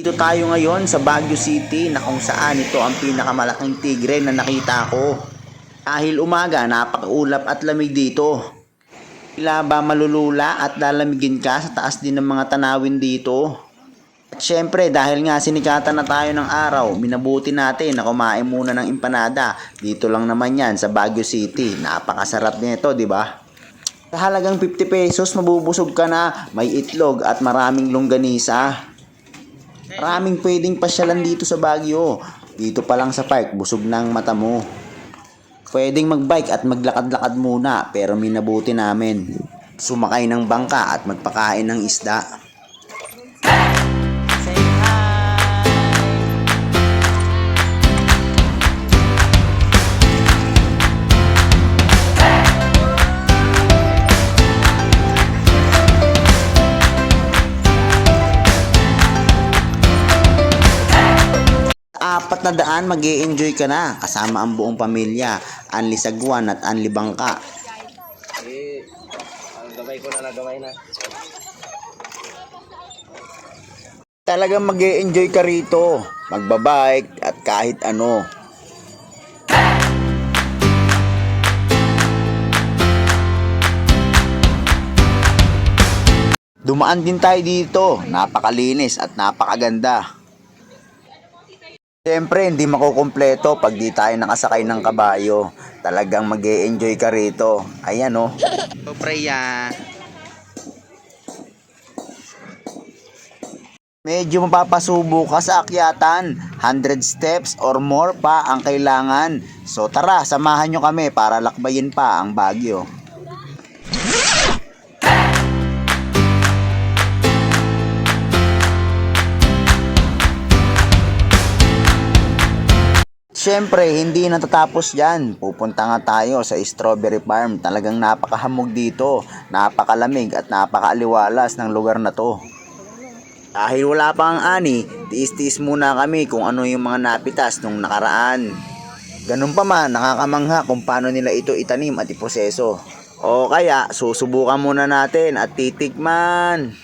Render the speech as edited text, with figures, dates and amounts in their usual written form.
Dito tayo ngayon sa Baguio City na kung saan ito ang pinakamalaking tigre na nakita ko. Dahil umaga, napakaulap at lamig dito. Tila ba malulula at lalamigin ka sa taas din ng mga tanawin dito. At syempre dahil nga sinikatan na tayo ng araw, minabuti natin na kumain muna ng empanada. Dito lang naman yan sa Baguio City. Napakasarap nito, di ba? Sa halagang 50 pesos, mabubusog ka na. May itlog at maraming longganisa. Maraming pwedeng pasyalan dito sa Baguio. Dito pa lang sa park, busog na ang mata mo. Pwedeng magbike at maglakad-lakad muna, pero minabuti namin sumakay ng bangka at magpakain ng isda. Say hi! Apat na daan, mag-e-enjoy ka na kasama ang buong pamilya, Anli Sagwan at Anli Bangka. Ang gabay ko na nagaway na. Talagang mag-e-enjoy ka rito, magbabike at kahit ano. Dumaan din tayo dito, napakalinis at napakaganda. Siyempre, hindi makukumpleto pag di tayo nakasakay ng kabayo. Talagang mag-e-enjoy ka rito. Ayan o. So, Freya. Medyo mapapasubo ka sa akyatan. 100 steps or more pa ang kailangan. So tara, samahan nyo kami para lakbayin pa ang Baguio. Siyempre, hindi natatapos dyan. Pupunta nga tayo sa strawberry farm. Talagang napakahamog dito, napakalamig at napakaaliwalas ng lugar na to. Dahil wala pa ang ani, tiis-tiis muna kami kung ano yung mga napitas nung nakaraan. Ganun pa man, nakakamangha kung paano nila ito itanim at iproseso. O kaya, susubukan muna natin at titikman.